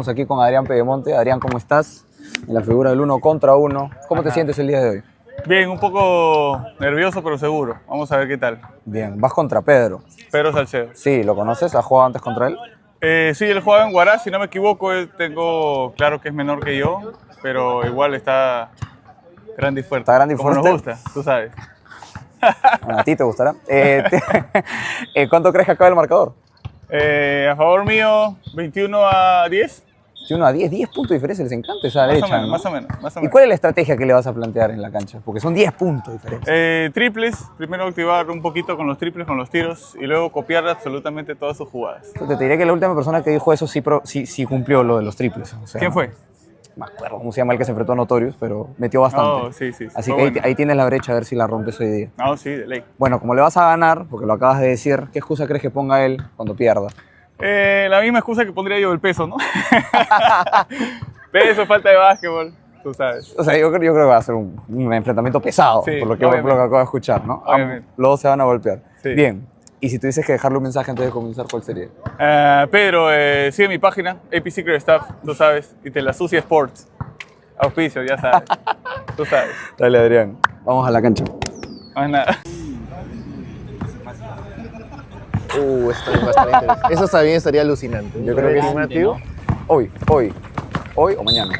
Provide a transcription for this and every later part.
Estamos aquí con Adrián Pedemonte. Adrián, ¿cómo estás? En la figura del 1 contra 1. ¿Cómo te sientes el día de hoy? Bien, un poco nervioso, pero seguro. Vamos a ver qué tal. Bien, vas contra Pedro. Pedro Salcedo. Sí, ¿lo conoces? ¿Has jugado antes contra él? Sí, él jugaba en Huaraz, si no me equivoco. Tengo claro que es menor que yo, pero igual está grande y fuerte. Está grande y como fuerte. nos gusta, tú sabes. Bueno, a ti te gustará. ¿Cuánto crees que acaba el marcador? A favor mío, 21-10. Si uno a 10 puntos de diferencia les encanta esa derecha, ¿no? Más o menos. ¿Y cuál es la estrategia que le vas a plantear en la cancha? Porque son 10 puntos de diferencia. Triples, primero activar un poquito con los triples, con los tiros, y luego copiar absolutamente todas sus jugadas. Te diré que la última persona que dijo eso sí cumplió lo de los triples. O sea, ¿Quién fue? No me acuerdo cómo se llama el que se enfrentó a Notorious, pero metió bastante. Oh, sí. Así que bueno. ahí tienes la brecha, a ver si la rompes hoy día. No, sí, de ley. Bueno, como le vas a ganar, porque lo acabas de decir, ¿qué excusa crees que ponga él cuando pierda? La misma excusa que pondría yo, el peso, ¿no? Peso, falta de básquetbol, tú sabes. O sea, yo creo que va a ser un enfrentamiento pesado, sí, por lo que acabo de escuchar, ¿no? Los dos se van a golpear. Sí. Bien, y si tuvieses que dejarle un mensaje antes de comenzar, ¿cuál sería? Pedro, sigue mi página, AP Secret Stuff, tú sabes, y te la sucia Sports. Auspicio, ya sabes. Tú sabes. Dale, Adrián, vamos a la cancha. Más nada. Eso también estaría alucinante. Yo creo que es ¿no? Hoy o mañana.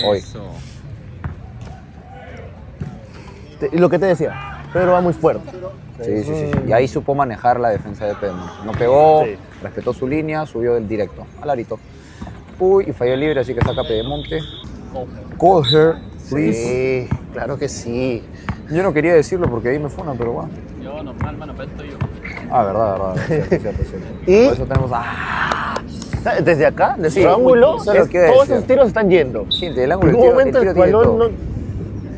Hoy. Lo que te decía, Pedro va muy fuerte. Sí. Y ahí supo manejar la defensa de Pedro. No pegó, respetó su línea, subió del directo al arito. Y falló libre, así que saca Pedemonte. Call her, please. Sí, claro que sí. Yo no quería decirlo porque ahí me funan, pero bueno. Yo normal, mano, pero estoy yo. Verdad. Cierto. Y por eso tenemos desde acá, desde el ángulo, todos esos tiros están yendo. Sí, el ángulo, en un momento el balón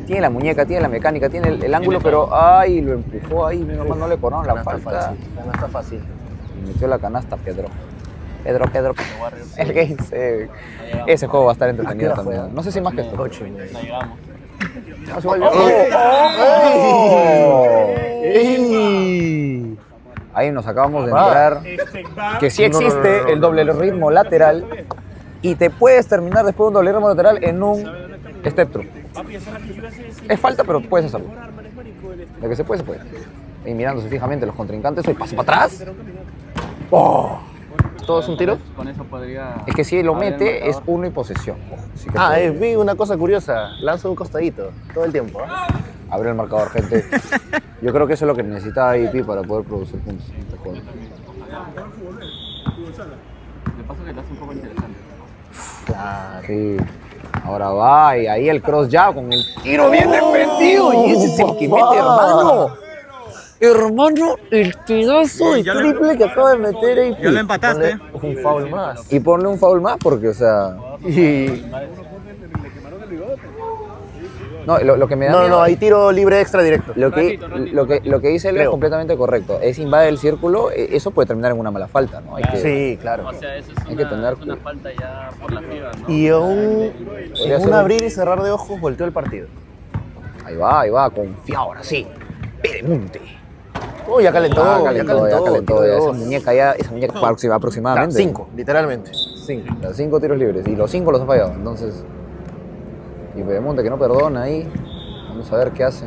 tiene la muñeca, tiene la mecánica, tiene el ángulo, pero lo empujó ahí, mi mamá no le cobraron la falta. No está fácil. Y metió la canasta Pedro. El game ese juego va a estar entretenido también. No sé si más que esto. 8 minutos. No llegamos. Ahí nos acabamos de enterar que sí existe el doble ritmo lateral y te puedes terminar después de un doble ritmo lateral en un step through. Es falta, pero puedes hacerlo. De que se puede. Y mirándose fijamente los contrincantes, paso para atrás. ¿Todo es un tiro? Con eso podría... Es que si lo mete es 1 y posesión. Vi una cosa curiosa. Lanza un costadito todo el tiempo. Abre el marcador, gente. Yo creo que eso es lo que necesita IP para poder producir puntos en este juego. De paso que te hace un poco interesante. Claro. Sí. Ahora va y ahí el cross jab con el tiro bien defendido. Y ese es el que mete, hermano. Hermano, el pedazo de triple que acaba de meter ahí. Ya lo empataste. Un foul más. Y ponle un foul más porque, o sea... No, lo que me da No, hay tiro libre extra directo. Lo que dice él es completamente correcto. Es invade el círculo, eso puede terminar en una mala falta, ¿no? Sí, claro. O sea, eso es una falta ya por la FIBA, ¿no? Y en un abrir y cerrar de ojos volteó el partido. Ahí va, confiado, ahora sí. Pedemonte. Ya calentó. Esa muñeca aproximadamente. 5, literalmente. 5 tiros libres y los 5 los ha fallado, entonces... Y Pedemonte que no perdona ahí. Vamos a ver qué hace.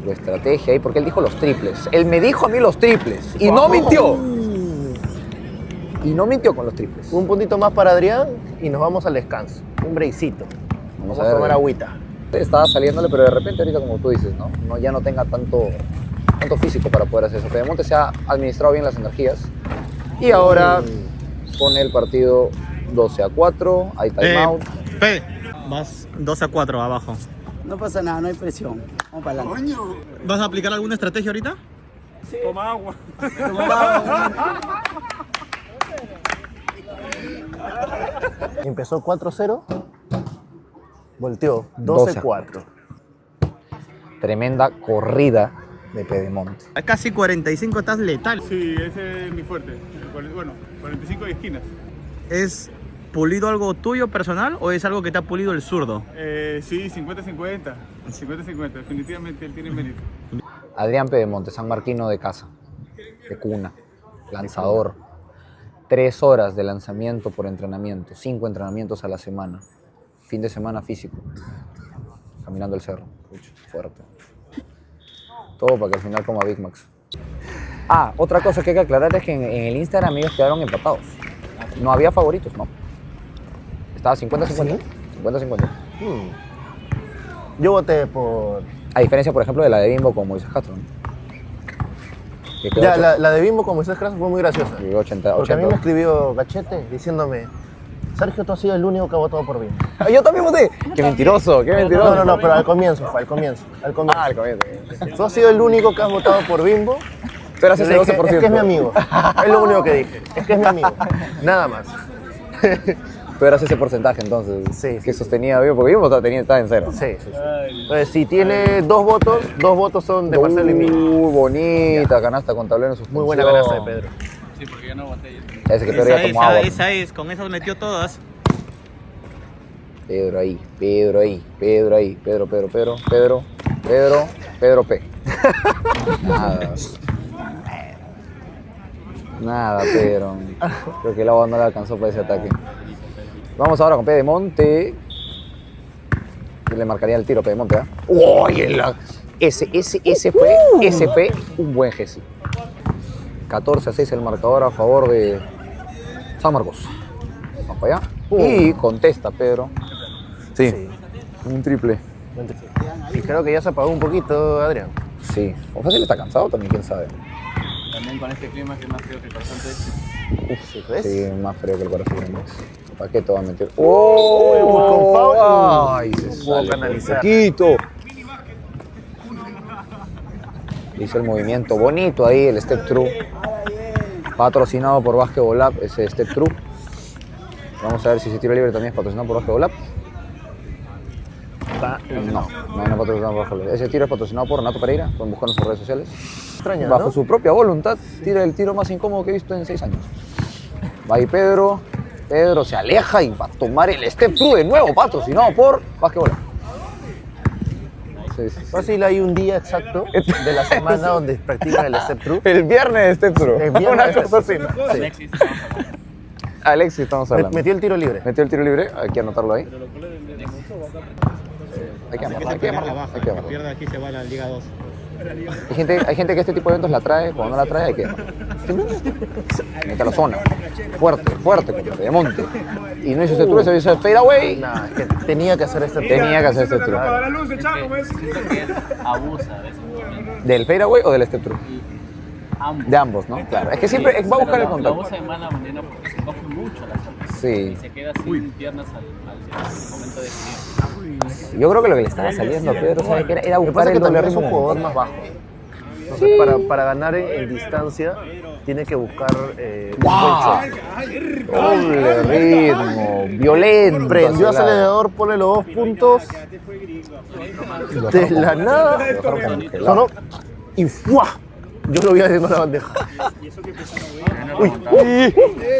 Su estrategia ahí, porque él dijo los triples. Él me dijo a mí los triples. Y no mintió. Y no mintió con los triples. Un puntito más para Adrián y nos vamos al descanso. Un breakcito. Vamos a tomar agüita. Estaba saliéndole, pero de repente ahorita como tú dices, ¿no? Ya no tenga tanto físico para poder hacer eso. Pedemonte se ha administrado bien las energías. Y ahora pone el partido 12-4. Hay timeout. Vas 2-4 abajo. No pasa nada, no hay presión. Vamos para adelante. ¿Vas a aplicar alguna estrategia ahorita? Sí. Toma agua. Empezó 4-0. Volteó 12-4. Tremenda corrida de Pedemonte. A casi 45 estás letal. Sí, ese es mi fuerte. Bueno, 45 de esquinas. ¿Es pulido algo tuyo personal o es algo que te ha pulido el zurdo? Sí, 50-50. 50-50. Definitivamente él tiene mérito. Adrián Pedemonte, sanmarquino de casa, de cuna, lanzador. 3 horas de lanzamiento por entrenamiento, 5 entrenamientos a la semana. Fin de semana físico. Caminando el cerro. Pucha, fuerte. Todo para que al final coma Big Macs. Ah, otra cosa que hay que aclarar es que en el Instagram ellos quedaron empatados. No había favoritos, no. Estaba 50-50. 50-50. Yo voté por... A diferencia, por ejemplo, de la de Bimbo con Moisés Castro, ¿no? Que quedó Ya, ocho- la de Bimbo con Moisés Craso fue muy graciosa. llegó 80, Porque a mí me 80. escribió Gachete diciéndome: Sergio, tú has sido el único que ha votado por Bimbo. Yo también voté. Qué mentiroso, qué mentiroso. No, pero al comienzo fue, al comienzo. Ah, al comienzo. Tú has sido el único que has votado por Bimbo. Tú eras Yo ese le dije, 12%. es que es mi amigo. Es lo único que dije. Es que es mi amigo. Nada más. Tú eras ese porcentaje entonces. Sí, Que sostenía Bimbo, porque Bimbo estaba en cero. Sí. Entonces, si tiene 2 votos son de Marcelo y mío. Bonita canasta con tablero en suspensión. Muy buena canasta de Pedro. Sí, porque yo no voté. Ese que Pedro ya tomó agua. Esa es, con esas metió todas. Pedro ahí, Pedro ahí, Pedro ahí, Pedro P. Nada, Pedro. Creo que el agua no le alcanzó para ese ataque. Vamos ahora con P de Monte. Yo le marcaría el tiro P de Monte, ¿ah? ¡Oye! Ese fue un buen Gessi. 14-6 el marcador a favor de San Marcos. Vamos para allá. Y contesta Pedro. Sí, un triple. Y creo que ya se apagó un poquito, Adrián. Sí. O fácil está cansado también, quién sabe. También con este clima que es más frío que el pasante. ¿Sí, ves? Sí, más frío que el corazón de Max. ¿Para qué te va a meter? ¡Oh! Con foul. ¡Ay! Se Puedo sale canalizar. un poquito. Hizo el movimiento bonito ahí, el step through. Patrocinado por Basketball Lab, ese step through. Vamos a ver si ese tiro libre también es patrocinado por Basketball Lab. No es patrocinado por Basketball Lab. Ese tiro es patrocinado por Nato Pereira, pueden buscarlo en sus redes sociales. Extraña, Bajo ¿no? su propia voluntad, tira el tiro más incómodo que he visto en 6 años. Va ahí Pedro. Pedro se aleja y va a tomar el step through de nuevo, patrocinado por Basketball Lab. Sí. Fácil, hay un día exacto de la semana donde practican el step through. El viernes de step through. El viernes Una de cosa así. step through. Sí. Alexis, vamos a hablar. Alexis, estamos hablando. Metió el tiro libre. Metió el tiro libre, hay que anotarlo ahí. Hay que amarrarlo, hay que amarrarlo. Hay que amarrarlo. aquí se va a la Liga 2. Hay gente que este tipo de eventos la trae, cuando no la trae hay que amarrarlo. Mete a la zona. Fuerte, de monte. Y no hizo ese true, se hizo el fade away. Nah, es que tenía que hacer este Tenía que hacer este true. Siento que abusa de ese movimiento. ¿Del fade away o del step true? Ambos. De ambos, ¿no? Claro. Es que siempre va a buscar el Lo contacto. usa de mala manera porque se coge mucho la salida. Sí. Y se queda sin piernas al momento de definir. Yo creo que lo que le estaba saliendo a Pedro, ¿sabes qué? Era Lo que buscar pasa es el que doble también es un ritmo. jugador más bajo. Entonces, para ganar en distancia, tiene que buscar un buen shot. Doble ritmo, violento. Prendió hacia la- acelerador, pone los 2 puntos. De la nada, sonó y ¡fua! Yo lo vi haciendo la bandeja.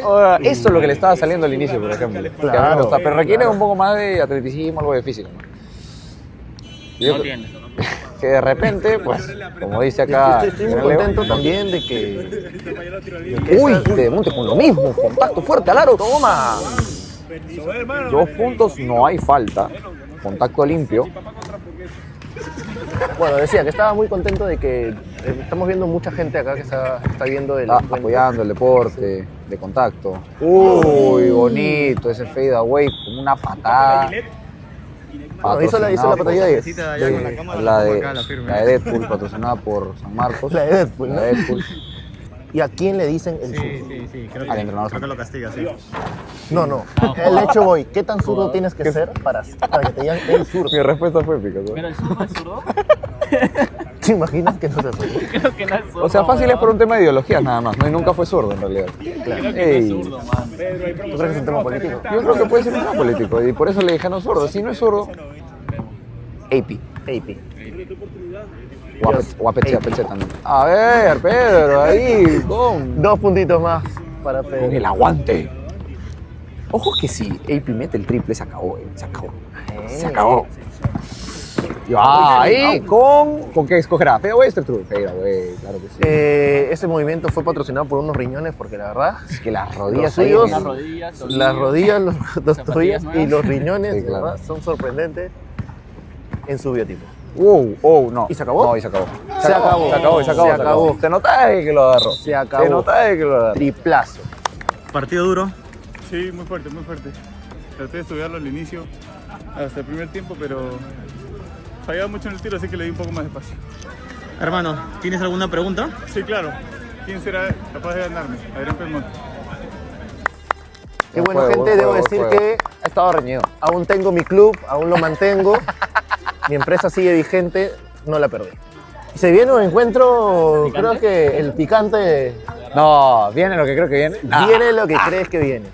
Ahora, eso es lo que le estaba saliendo al inicio, por ejemplo. Que a mí me Claro, gusta, pero requiere claro. un poco más de atleticismo, algo de físico, ¿no? Yo- No tiene. que de repente, pues, como dice Yo acá. estoy muy Gran Leo, contento también de que Uy, de monte con lo mismo, contacto fuerte al aro. ¡Toma! 2 puntos, no hay falta. Contacto limpio. Bueno, decía que estaba muy contento de que estamos viendo mucha gente acá que está viendo el encuentro. Apoyando el deporte de contacto. Uy, bonito ese fade away como una patada. Bueno, hizo la patadilla de la de Deadpool, patrocinada por San Marcos. La de Deadpool, ¿no? La de Deadpool. ¿Y a quién le dicen el zurdo? Sí, creo Al entrenador. que lo castiga, sí. No. El hecho voy. ¿Qué tan zurdo tienes que ser para que te digan el zurdo? Mi respuesta fue épica, ¿no? Pero el zurdo es zurdo. ¿Te imaginas que no se puede? Creo que no es zurdo. O sea, fácil es por un weón. tema de ideologías nada más, ¿no? Y nunca fue zurdo en realidad. Creo que no es Ey. zurdo, man. ¿Tú crees que es un tema político? Yo creo que puede ser un tema político y por eso le dijeron zurdo. Si no es zurdo, AP. AP. O APC también. A ver, Pedro, ahí, con 2 puntitos más para el Pedro. aguante. Ojo que si AP mete el triple, se acabó, se acabó. Se acabó. Ahí, ¿con qué escogerá? ¿Fade away o step through? Fade away, claro que sí. Ese movimiento fue patrocinado por unos riñones porque la verdad, Es que las los rodillas ahí suyos, en Las rodillas, las rodillas, los tobillos y los riñones, Sí, de claro. verdad, son sorprendentes en su biotipo. No. ¿Y se acabó? No, y se acabó. Se acabó. Se acabó. Se nota de que lo agarró. Se acabó. Se nota de que lo agarró. Triplazo. Partido duro. Sí, muy fuerte, muy fuerte. Traté de estudiarlo al inicio, hasta el primer tiempo, pero fallaba mucho en el tiro, así que le di un poco más de espacio. Hermano, ¿tienes alguna pregunta? Sí, claro. ¿Quién será capaz de ganarme? Adrián Pelmonte. Qué Buen bueno, juego, gente, buen debo juego, decir buen que juego. Ha estado reñido. aún tengo mi club, aún lo mantengo. Mi empresa sigue vigente, no la perdí. Se viene un encuentro, creo que el picante No, viene lo que creo que viene. viene lo que crees que viene.